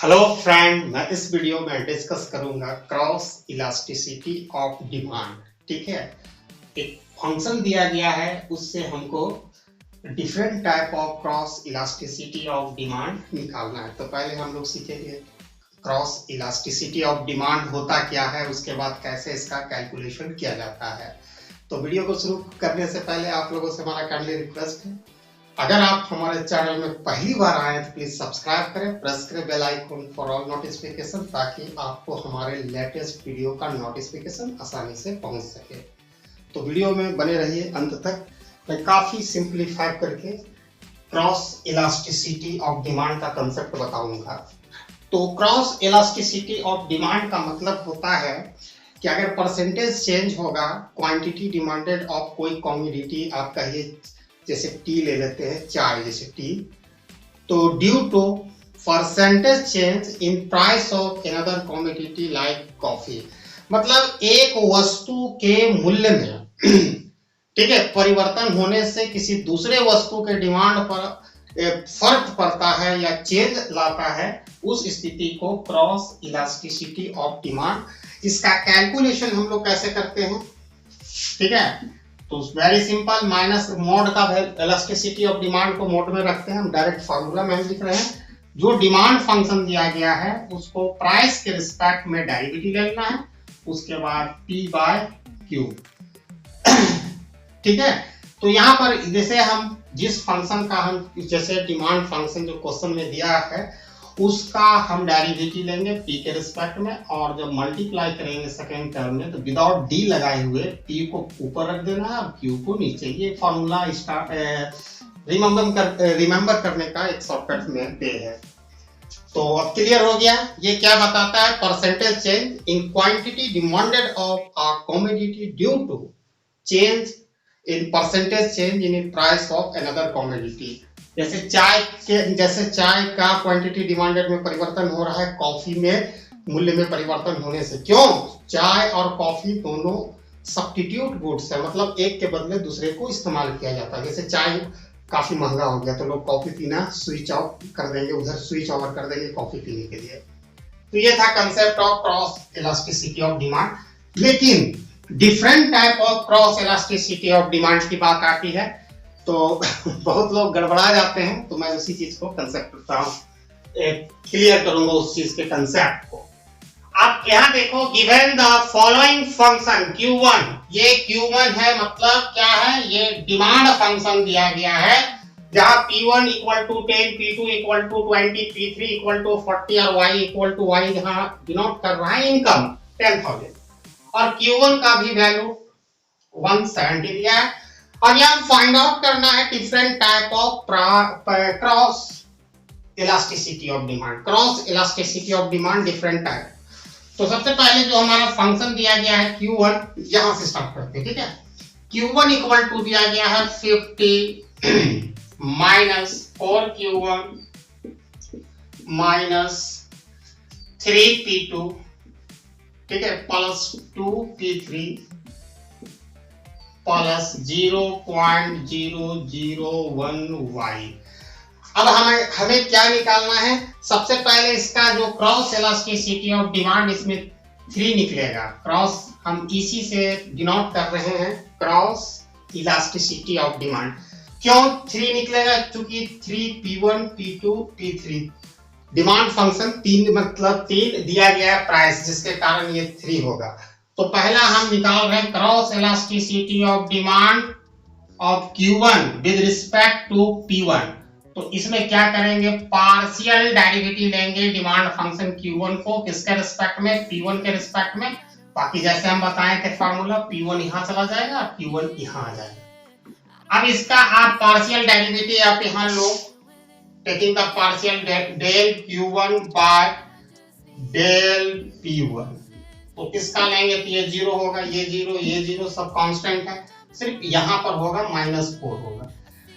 Hello friend, मैं इस video में डिस्कस करूंगा क्रॉस इलास्टिसिटी ऑफ डिमांड। ठीक है, एक फंक्शन दिया गया है, उससे हमको different type of cross elasticity of demand निकालना है। तो पहले हम लोग सीखेंगे क्रॉस इलास्टिसिटी ऑफ डिमांड होता क्या है, उसके बाद कैसे इसका कैलकुलेशन किया जाता है। तो वीडियो को शुरू करने से पहले आप लोगों से हमारा काइंडली रिक्वेस्ट है, अगर आप हमारे चैनल में पहली बार आए तो प्लीज सब्सक्राइब करें, प्रेस करें bell icon for all notification, ताकि आपको हमारे लेटेस्ट वीडियो का नोटिफिकेशन आसानी से पहुंच सके। तो वीडियो में बने रहिए अंत तक। मैं काफी सिंप्लीफाई करके क्रॉस इलास्टिसिटी ऑफ डिमांड का कंसेप्ट बताऊंगा। तो क्रॉस इलास्टिसिटी ऑफ डिमांड का मतलब होता है कि अगर परसेंटेज चेंज होगा, क्वांटिटी डिमांडेड ऑफ कोई कमोडिटी, आप कहिए जैसे टी ले लेते हैं, चाय जैसे टी, तो due to percentage change in price of another commodity like coffee, मतलब एक वस्तु के मूल्य में ठीक है, परिवर्तन होने से किसी दूसरे वस्तु के डिमांड पर फर्क पड़ता है या चेंज लाता है, उस स्थिति को क्रॉस इलास्टिसिटी ऑफ डिमांड। इसका कैलकुलेशन हम लोग कैसे करते हैं, ठीक है, तो वेरी सिंपल, माइनस मोड का इलास्टिसिटी ऑफ डिमांड को मोड में रखते हैं, हम डायरेक्ट फार्मूला में लिख रहे हैं। जो डिमांड फंक्शन दिया गया है उसको प्राइस के रिस्पेक्ट में डेरिवेटिव लेना है, उसके बाद P बाय Q। ठीक है, तो यहाँ पर जैसे हम जिस फंक्शन का हम जैसे डिमांड फंक्शन जो क्वेश्चन में दिया है उसका हम डेरिवेटिव लेंगे P के रिस्पेक्ट में, और जब मल्टीप्लाई करेंगे सेकेंड टर्म में तो विदाउट D लगाए हुए P को ऊपर रख देना है और Q को नीचे। ये फॉर्मूला रिमेंबर करने का एक शॉर्टकट में वे है। तो अब क्लियर हो गया। ये क्या बताता है, percentage change in quantity demanded of a commodity due to change in percentage change in price of another commodity. जैसे चाय का क्वांटिटी डिमांडेड में परिवर्तन हो रहा है, कॉफी में मूल्य में परिवर्तन होने से। क्यों? चाय और कॉफी दोनों सब्स्टिट्यूट गुड्स है, मतलब एक के बदले दूसरे को इस्तेमाल किया जाता है। जैसे चाय काफी महंगा हो गया तो लोग कॉफी पीना स्विच ऑफ कर देंगे, उधर स्विच ओवर कर देंगे कॉफी पीने के लिए। तो ये था concept of cross elasticity of demand. लेकिन different type of cross elasticity of demand की बात आती है तो बहुत लोग गड़बड़ा जाते हैं, तो मैं उसी चीज को कंसेप्ट क्लियर करूंगा, उस चीज के कंसेप्ट को। आप यहाँ देखो, given the following function Q1, ये Q1 है, मतलब क्या है, ये डिमांड फंक्शन दिया गया है, जहां P1 equal to 10, P2 equal to 20, P3 equal to 40 और Y इक्वल टू Y जहां डिनोट कर रहा है इनकम 10,000, और Q1 का भी वैल्यू 170 दिया है। और यह फाइंड आउट करना है different type of cross elasticity of demand. Cross elasticity of demand different type. तो सबसे पहले जो हमारा फंक्शन दिया गया है Q1, यहां से स्टार्ट करते हैं। ठीक है, Q1 इक्वल टू दिया गया है 50 माइनस 4Q1 माइनस 3P2, ठीक है, प्लस 2P3 प्लस 0.001y। अब हमें क्या निकालना है, सबसे पहले इसका जो क्रॉस इलास्टिसिटी ऑफ डिमांड, इसमें 3 निकलेगा। क्रॉस हम इसी से डिनोट कर रहे हैं, क्रॉस इलास्टिसिटी ऑफ डिमांड। क्यों 3 निकलेगा? क्योंकि 3P1 P2 P3 demand function 3, मतलब 3 दिया गया है प्राइस, जिसके कारण ये 3 होगा। तो पहला हम निकाल रहे हैं cross elasticity of demand of Q1 with respect to P1। तो इसमें क्या करेंगे, पार्शियल डेरिवेटिव लेंगे डिमांड फंक्शन Q1 को, किसके रिस्पेक्ट में, P1 के रिस्पेक्ट में। बाकी जैसे हम बताए थे फॉर्मूला, P1 यहां चला जाएगा, Q1 यहां आ जाएगा। अब इसका आप पार्शियल डेरिवेटिव आप यहां लो, taking the partial del Q1 by del P1। तो इसका लेंगे तो ये 0 होगा, ये 0, ये 0 सब कांस्टेंट है, सिर्फ यहां पर होगा -4 होगा।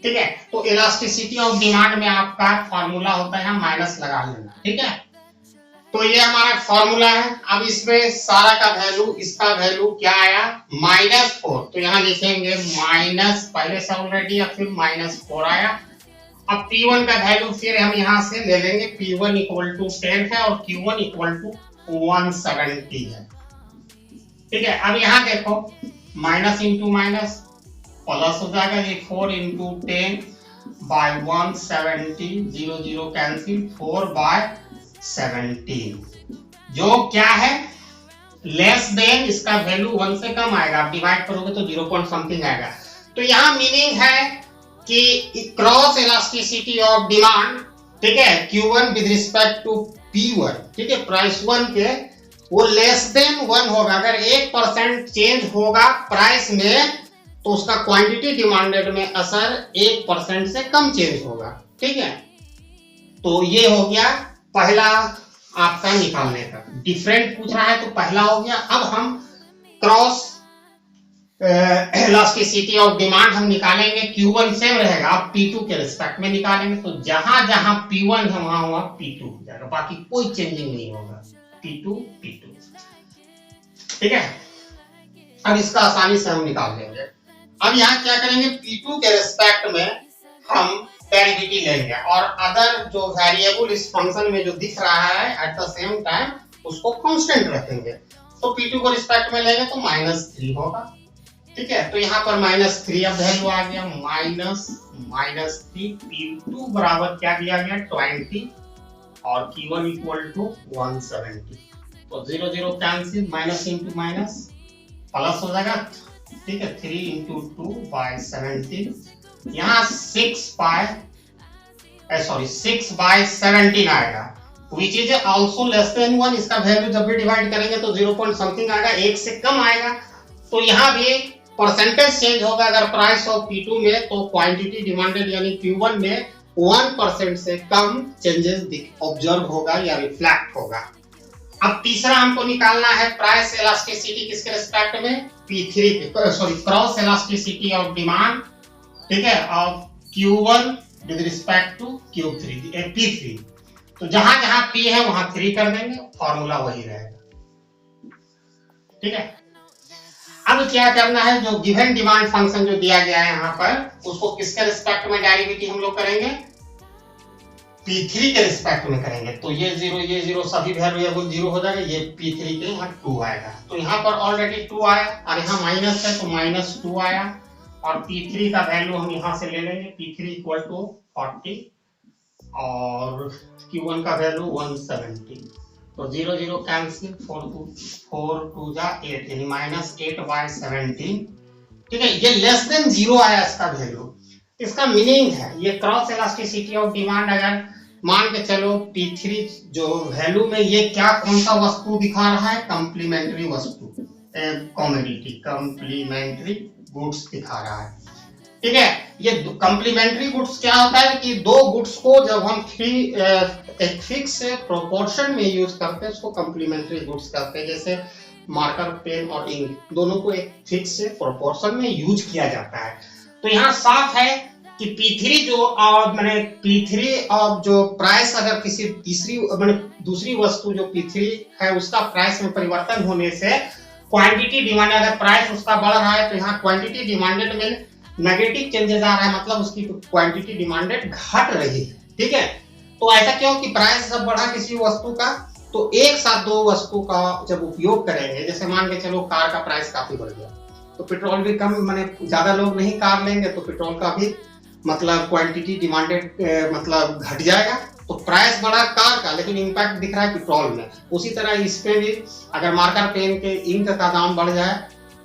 ठीक है, तो इलास्टिसिटी ऑफ डिमांड में आपका फार्मूला होता है माइनस लगा लेना। ठीक है, तो ये हमारा फार्मूला है। अब इसमें सारा का वैल्यू, इसका वैल्यू क्या आया, -4। तो यहां लिखेंगे माइनस, पहले से ऑलरेडी, या फिर -4 आया। अब P1 का वैल्यू फिर हम यहाँ से ले लेंगे, P1 इक्वल टू 10 है और Q1 इक्वल टू 170 है। ठीक है, अब यहाँ देखो माइनस इंटू माइनस प्लस हो जाएगा, ये 4 इंटू 10 बाय 170, 0 0 कैंसिल, 4 बाय 17 जो क्या है लेस देन, इसका वैल्यू 1 से कम आएगा, आप डिवाइड करोगे तो 0 पॉइंट समथिंग आएगा। तो यहाँ मीनिंग है कि क्रॉस इलास्टिसिटी ऑफ डिमांड, ठीक है, Q1 with respect to P1, ठीक है, प्राइस 1 के वो लेस देन 1 होगा। अगर 1% चेंज होगा प्राइस में तो उसका क्वांटिटी डिमांडेड में असर 1% से कम चेंज होगा। ठीक है, तो ये हो गया पहला आपका निकालने का। डिफरेंट पूछ रहा है तो पहला हो गया। अब हम क्रॉस इलास्टिसिटी ऑफ डिमांड हम निकालेंगे, Q1 सेम रहेगा, आप P2 के रिस्पेक्ट में निकालेंगे, तो जहां जहां P1 है वहां वहां P2 हो जाएगा, बाकी कोई चेंजिंग नहीं होगा, P2 P2। ठीक है, अब इसका आसानी से हम निकाल लेंगे। अब यहाँ क्या करेंगे, P2 के रिस्पेक्ट में हम डेरिवेटिव लेंगे और अदर जो वेरिएबल इस फंक्शन में जो दिख रहा है एट द सेम टाइम उसको कांस्टेंट रखेंगे। तो P2 को रिस्पेक्ट में लेंगे तो -3 होगा। ठीक है, तो यहाँ पर -3 अब वैल्यू आ गया, -3 P2 बराबर क्या दिया गया 20 और Q1 इक्वल टू 170। तो 0 0 cancel, minus into minus plus हो जाएगा। ठीक है, 3 इंटू 2 बाय 17, यहाँ 6 बाय 17 आएगा, which is also less than 1। इसका वैल्यू जब भी डिवाइड करेंगे तो 0 पॉइंट समथिंग आएगा, 1 से कम आएगा। तो यहाँ भी परसेंटेज चेंज होगा, अगर प्राइस ऑफ P2 में तो क्वांटिटी डिमांडेड यानी Q1 में 1% से कम चेंजेस ऑब्जर्व होगा या रिफ्लेक्ट होगा। अब तीसरा हमको निकालना है प्राइस इलास्टिसिटी किसके रिस्पेक्ट में, क्रॉस इलास्टिसिटी ऑफ डिमांड, ठीक है, of Q1 with respect to P3। तो जहां जहां P है वहां 3 कर देंगे, फॉर्मूला वही रहेगा। ठीक है, अब क्या करना है, जो गिवन डिमांड फंक्शन जो दिया गया है यहाँ पर उसको किसके रिस्पेक्ट में डेरिवेटिव हम लोग करेंगे, P3 के रिस्पेक्ट में करेंगे। तो ये 0 सभी वेरिएबल 0 हो जाएगा, ये P3 के यहाँ 2 आएगा। तो यहाँ पर ऑलरेडी 2 आया और यहाँ माइनस है तो -2 आया और P3 का वैल्यू हम यहाँ से ले लेंगे, P3 इक्वल टू 40 और Q1 का वैल्यू 170। तो 0 0 कैंसिल, 4 2 जा 8 यानी -8 बाय 17। ठीक है, ये लेस देन 0 आया इसका वैल्यू। इसका मीनिंग है ये क्रॉस इलास्टिसिटी ऑफ डिमांड, अगर मान के चलो P3 जो वैल्यू में ये क्या कौन सा वस्तु दिखा रहा है, कंप्लीमेंट्री वस्तु, कमोडिटी, कंप्लीमेंट्री गुड्स दिखा रहा है। ठीक है, ये कंप्लीमेंट्री गुड्स क्या होता है कि दो गुड्स को जब हम एक फिक्स प्रोपोर्शन में यूज करते हैं उसको कंप्लीमेंट्री गुड्स कहते हैं। जैसे मार्कर, पेन और इंक दोनों को एक फिक्स प्रोपोर्शन में यूज किया जाता है। तो यहाँ साफ है कि P3 जो प्राइस अगर किसी दूसरी वस्तु जो P3 है उसका प्राइस में परिवर्तन होने से क्वांटिटी डिमांड, अगर प्राइस उसका बढ़ रहा है तो यहाँ क्वांटिटी डिमांडेड में नेगेटिव चेंजेस आ रहा है, मतलब उसकी क्वांटिटी डिमांडेड घट रही है। ठीक है, तो ऐसा क्यों कि प्राइस जब बढ़ा किसी वस्तु का तो एक साथ दो वस्तु का जब उपयोग करेंगे, जैसे मान के चलो कार का प्राइस काफी बढ़ गया तो पेट्रोल भी कम, ज्यादा लोग नहीं कार लेंगे तो पेट्रोल का भी क्वांटिटी डिमांडेड घट जाएगा। तो प्राइस बढ़ा कार का लेकिन इंपैक्ट दिख रहा है पेट्रोल में। उसी तरह इस पे भी अगर मार्कर पेन के इंक का दाम बढ़ जाए,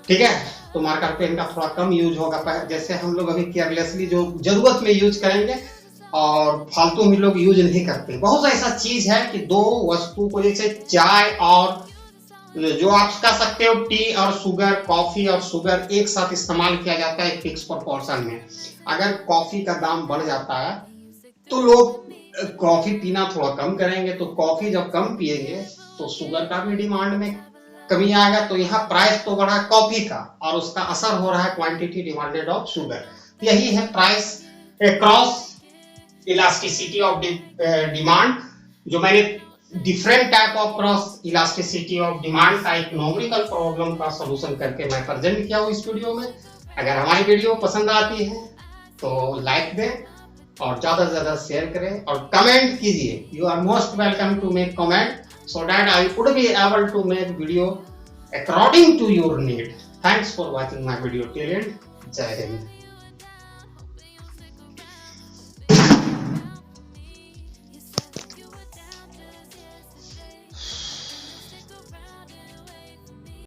ठीक है, तो मार्कर पेन का थोड़ा कम यूज होगा। जैसे हम लोग अभी केयरलेसली जो जरूरत में यूज करेंगे और फालतू में लोग यूज नहीं करते। बहुत ऐसा चीज है कि दो वस्तु को, जैसे चाय और जो आप कह सकते हो टी और शुगर, कॉफी और शुगर एक साथ इस्तेमाल किया जाता है फिक्स प्रोपोर्शन में। अगर कॉफी का दाम बढ़ जाता है तो लोग कॉफी पीना थोड़ा कम करेंगे, तो कॉफी जब कम पिएंगे तो शुगर का भी डिमांड में कमी आएगा। तो यहाँ प्राइस तो बढ़ा कॉफी का और उसका असर हो रहा है क्वांटिटी डिमांडेड ऑफ शुगर। यही है price cross elasticity of demand, जो मैंने different type of cross elasticity of demand का एक न्यूमेरिकल प्रॉब्लम का सॉल्यूशन करके मैं प्रेजेंट किया हूँ इस वीडियो में। अगर हमारी वीडियो पसंद आती है तो लाइक दें और ज़्यादा से ज़्यादा शेयर करें और कमेंट कीजिए. You are most welcome to make comment so that I would be able to make video according to your need. Thanks for watching my video till end. Jai Hind.